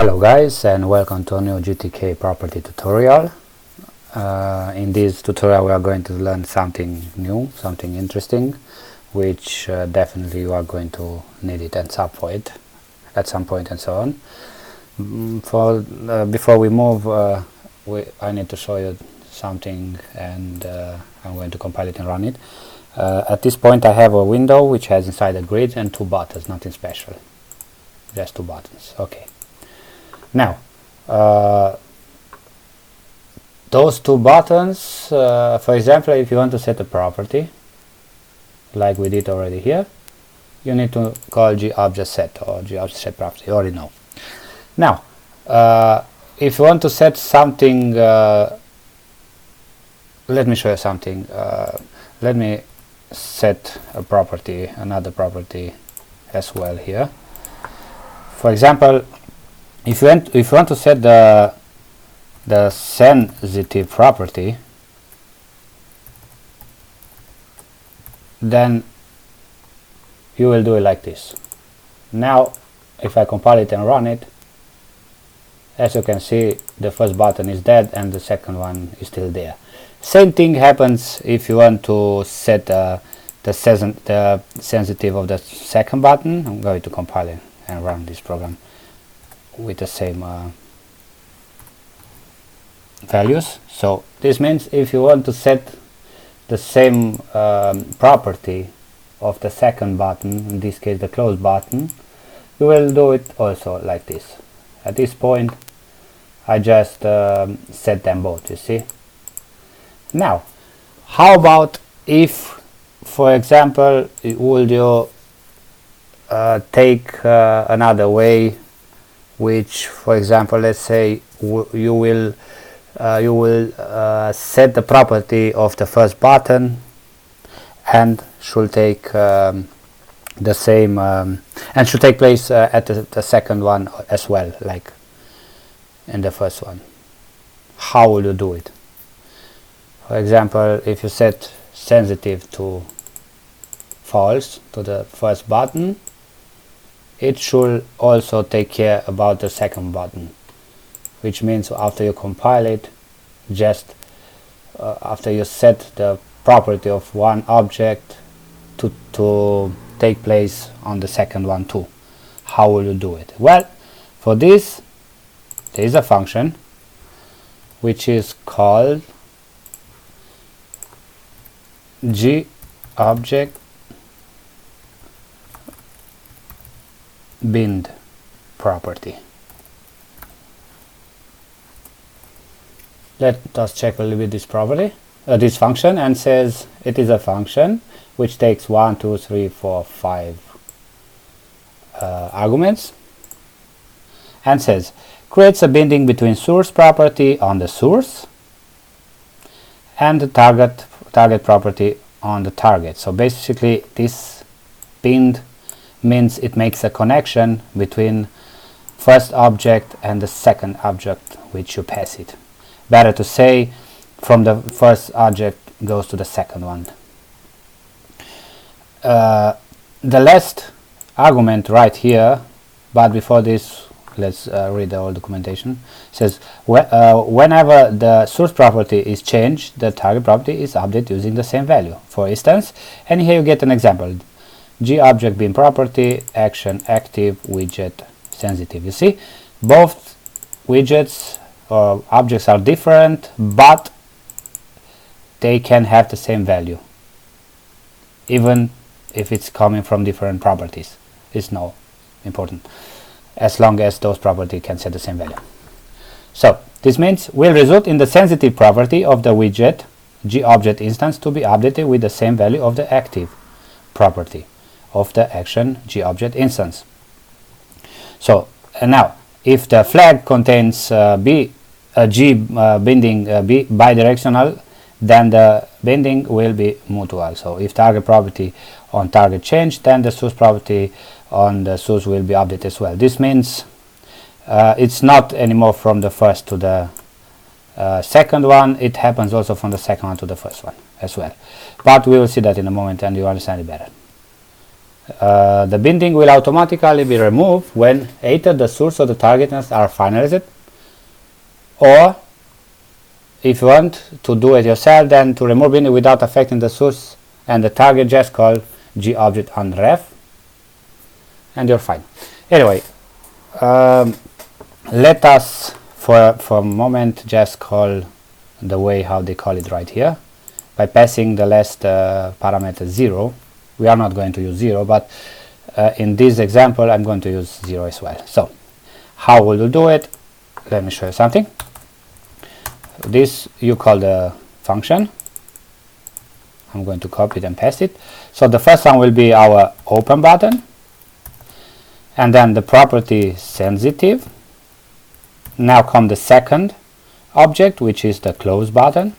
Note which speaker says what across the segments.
Speaker 1: Hello guys, and welcome to a new GTK property tutorial. In this tutorial we are going to learn something new, something interesting, which definitely you are going to need it and sub for it at some point and so on. Before we move, I need to show you something, and I'm going to compile it and run it. At this point I have a window which has inside a grid and two buttons, nothing special, just two buttons. Okay. Now, those two buttons, for example, if you want to set a property, like we did already here, you need to call GObjectSet or GObjectSet property. You already know. Now, if you want to set something, let me show you something. Let me set a property, another property as well here. For example, if you want to set the sensitive property, then you will do it like this. Now, if I compile it and run it, as you can see, the first button is dead and the second one is still there. Same thing happens if you want to set the sensitive of the second button. I'm going to compile it and run this program with the same values. So this means if you want to set the same property of the second button, in this case the close button, you will do it also like this. At this point I just set them both, you see. Now, how about if, for example, would you take another way, which, for example, let's say you will set the property of the first button and should take the same and should take place at the second one as well, like in the first one. How will you do it? For example, if you set sensitive to false to the first button, it should also take care about the second button, which means after you compile it, just after you set the property of one object to take place on the second one too. How will you do it? Well, for this there is a function which is called GObjectBind property. Let us check a little bit this property, this function, and says it is a function which takes 1, 2, 3, 4, 5 arguments, and says creates a binding between source property on the source and the target property on the target. So basically this bind means it makes a connection between first object and the second object which you pass it. Better to say, from the first object goes to the second one. The last argument right here, but before this let's read the whole documentation, says whenever the source property is changed, the target property is updated using the same value. For instance, and here you get an example: GObjectBind property, action active, widget sensitive. You see, both widgets or objects are different, but they can have the same value, even if it's coming from different properties. It's no important, as long as those properties can set the same value. So this means will result in the sensitive property of the widget GObject instance to be updated with the same value of the active property of the action GObject instance. So now, if the flag contains G binding bidirectional, then the binding will be mutual. So if target property on target change, then the source property on the source will be updated as well. This means it's not anymore from the first to the second one, it happens also from the second one to the first one as well. But we will see that in a moment and you understand it better. The binding will automatically be removed when either the source or the target are finalized, or if you want to do it yourself, then to remove binding without affecting the source and the target, just call gObject unref and you're fine. Anyway, let us for a moment just call the way how they call it right here by passing the last parameter 0. We are not going to use 0, but in this example I'm going to use 0 as well. So how will you do it? Let me show you something. This you call the function. I'm going to copy it and paste it. So the first one will be our open button, and then the property sensitive. Now come the second object, which is the close button,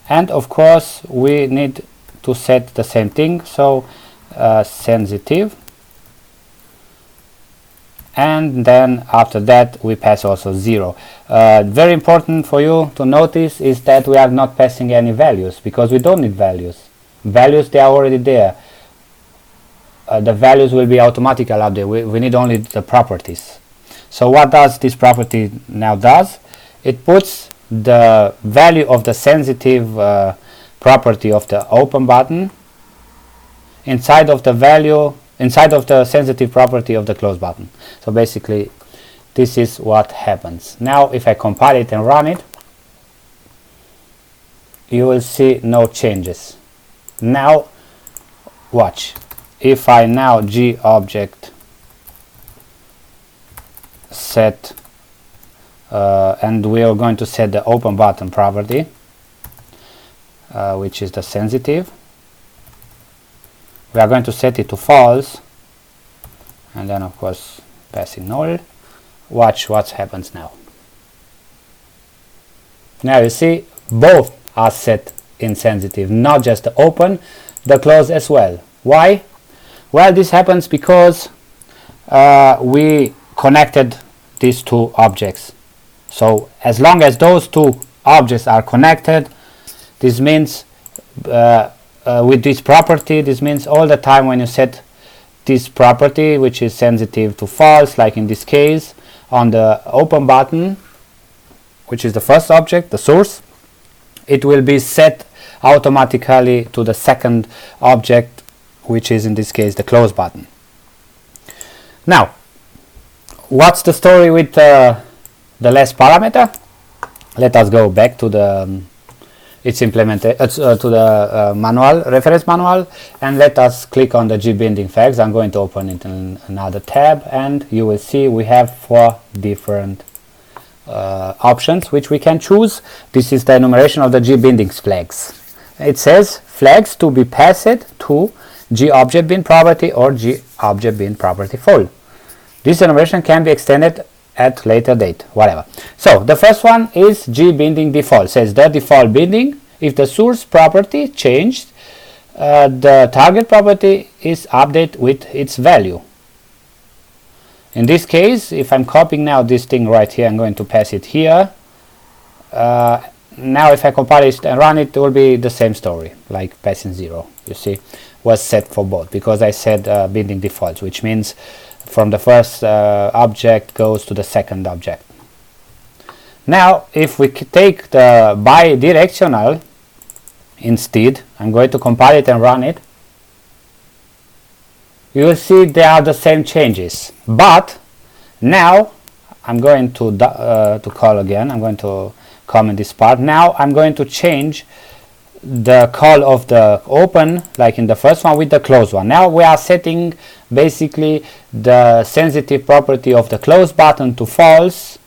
Speaker 1: and of course we need to set the same thing, so sensitive, and then after that we pass also 0. Very important for you to notice is that we are not passing any values, because we don't need values. Values, they are already there. The values will be automatically updated. We need only the properties. So what does this property now does? It puts the value of the sensitive property of the open button inside of the sensitive property of the close button. So basically this is what happens. Now if I compile it and run it, you will see no changes. Now watch, if I now gObject set and we are going to set the open button property, which is the sensitive. We are going to set it to false, and then of course passing null. Watch what happens now. Now you see both are set in sensitive, not just the open, the close as well. Why? Well, this happens because we connected these two objects. So as long as those two objects are connected, this means with this property, this means all the time when you set this property, which is sensitive to false, like in this case on the open button, which is the first object, the source, it will be set automatically to the second object, which is in this case the close button. Now what's the story with the last parameter? Let us go back to the its implementation to the manual, reference manual, and let us click on the gbinding flags. I'm going to open it in another tab, and you will see we have 4 different options which we can choose. This is the enumeration of the gbinding flags. It says flags to be passed to gObject property or gObject property full. This enumeration can be extended at later date, whatever. So the first one is gbinding default. Says the default binding, if the source property changed, the target property is updated with its value. In this case, if I'm copying now this thing right here, I'm going to pass it here. Now if I compile it and run it, it will be the same story, like passing 0. You see, was set for both, because I said binding defaults, which means from the first object goes to the second object. Now if we take the bidirectional instead, I'm going to compile it and run it. You will see they are the same changes, but now I'm going to call again. I'm going to comment this part. Now I'm going to change the call of the open, like in the first one, with the close one. Now we are setting basically the sensitive property of the close button to false,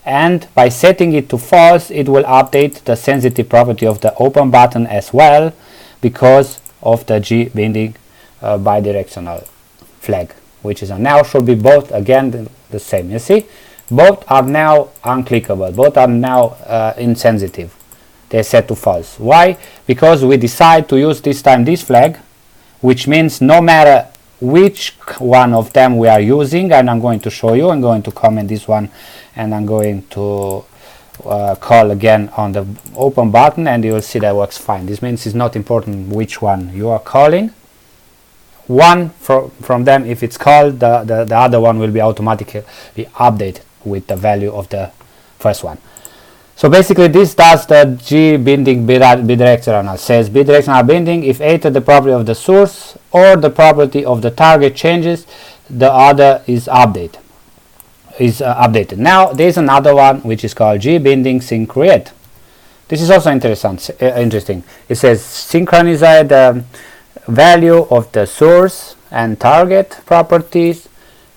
Speaker 1: and by setting it to false, it will update the sensitive property of the open button as well, because of the gbinding bidirectional flag, which is now should be both again the same. You see, both are now unclickable, both are now insensitive. They're set to false. Why? Because we decide to use this time this flag, which means no matter which one of them we are using, and I'm going to show you, I'm going to comment this one, and I'm going to call again on the open button, and you will see that works fine. This means it's not important which one you are calling. one from them, if it's called, the other one will be automatically updated with the value of the first one. So basically this does the G binding bidirectional. Says bidirectional binding, if either the property of the source or the property of the target changes, the other is updated. Now there is another one which is called G binding sync create. This is also interesting. It says synchronize the value of the source and target properties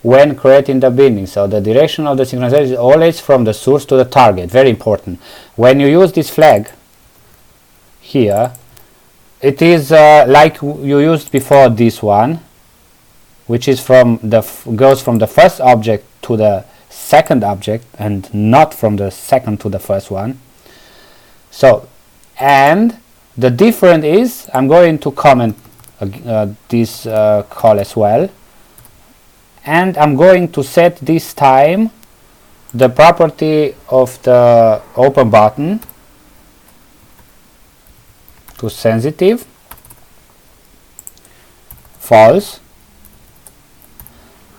Speaker 1: when creating the binding. So the direction of the synchronization is always from the source to the target. Very important. When you use this flag here, it is like you used before this one, which is goes from the first object to the second object and not from the second to the first one. So, and the difference is, I'm going to comment this call as well, and I'm going to set this time the property of the open button to sensitive, false,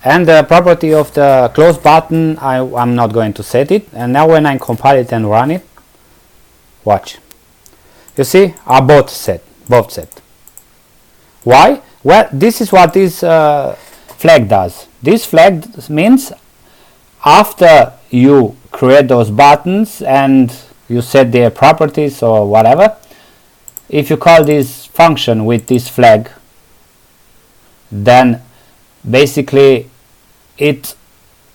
Speaker 1: and the property of the close button I'm not going to set it. And now when I compile it and run it, watch, you see are both set. Why? Well, this is what this flag does. This flag means after you create those buttons and you set their properties or whatever, if you call this function with this flag, then basically it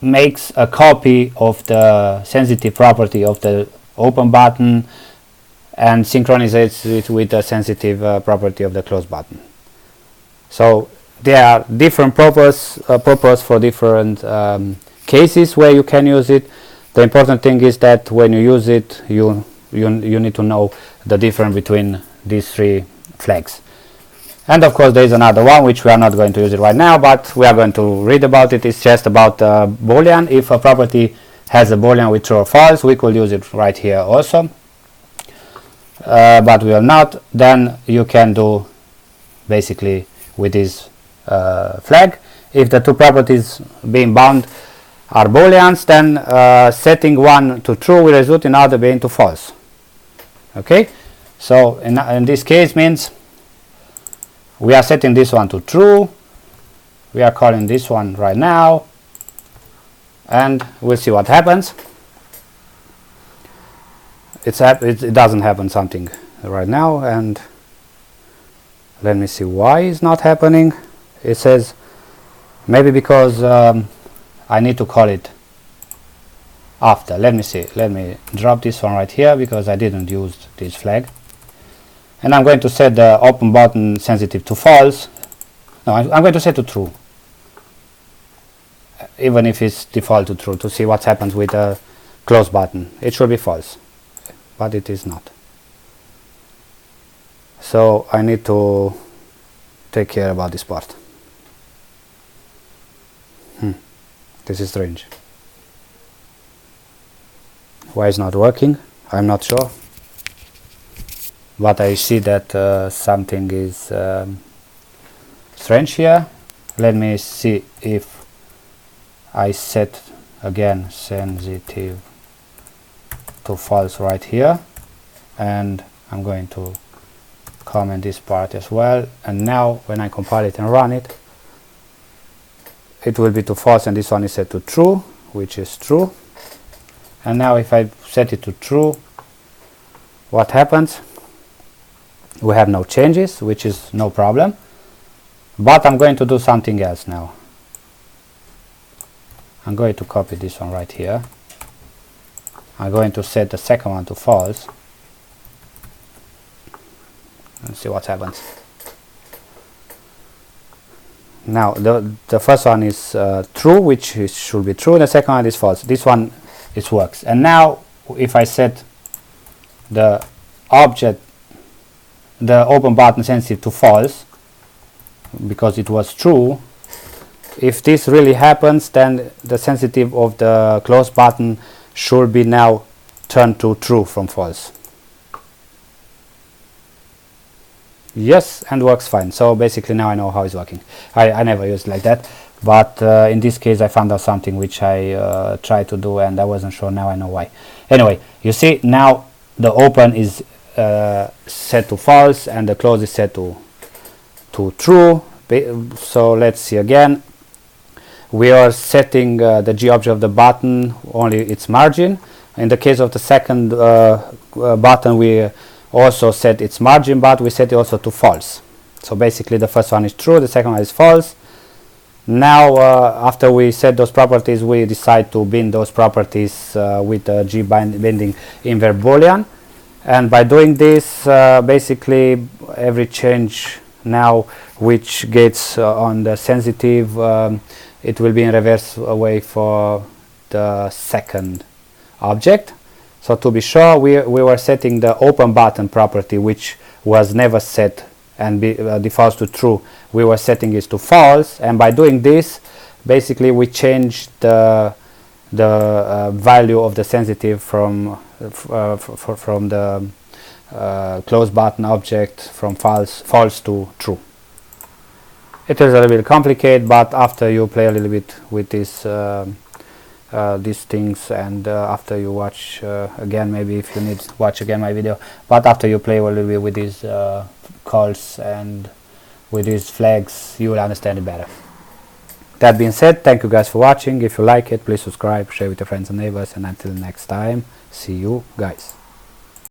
Speaker 1: makes a copy of the sensitive property of the open button and synchronizes it with the sensitive property of the close button. So there are different purpose for different cases where you can use it. The important thing is that when you use it, you need to know the difference between these three flags. And of course there is another one which we are not going to use it right now, but we are going to read about it. It's just about Boolean. If a property has a Boolean with true or false, we could use it right here also, but we will not. Then you can do basically with this flag, if the two properties being bound are Booleans, then setting one to true will result in other being to false. Okay, so in this case means we are setting this one to true, we are calling this one right now, and we'll see what happens. It doesn't happen something right now, and let me see why it's not happening. It says maybe because I need to call it after. Let me see. Let me drop this one right here because I didn't use this flag. And I'm going to set the open button sensitive to false. No, I'm going to set to true, even if it's default to true, to see what happens with the close button. It should be false, but it is not. So I need to take care about this part. This is strange. Why it's not working? I'm not sure. But I see that something is strange here. Let me see if I set again sensitive to false right here, and I'm going to comment this part as well. And now when I compile it and run it, it will be to false, and this one is set to true, which is true. And now if I set it to true, what happens? We have no changes, which is no problem, but I'm going to do something else now. I'm going to copy this one right here. I'm going to set the second one to false and see what happens. Now the first one is true, which should be true. The second one is false. This one it works. And now if I set the object, the open button sensitive to false, because it was true, if this really happens, then the sensitive of the close button should be now turned to true from false. yes, and works fine. So basically now I know how it's working. I never used it like that, but in this case I found out something which I tried to do and I wasn't sure. Now I know why. Anyway, you see now the open is set to false and the close is set to true. So let's see again. We are setting the G object of the button only its margin. In the case of the second button, we also set its margin, but we set it also to false. So basically the first one is true, the second one is false. Now after we set those properties, we decide to bind those properties with G binding inverse Boolean, and by doing this basically every change now which gets on the sensitive, it will be in reverse way for the second object. So to be sure, we were setting the open button property, which was never set and defaults to true. We were setting it to false, and by doing this basically we changed the value of the sensitive from the close button object from false to true. It is a little bit complicated, but after you play a little bit with this these things, and after you watch again, maybe if you need to watch again my video, but after you play a little bit with these calls and with these flags, you will understand it better. That being said, thank you guys for watching. If you like it, please subscribe, share with your friends and neighbors, and until next time, see you guys.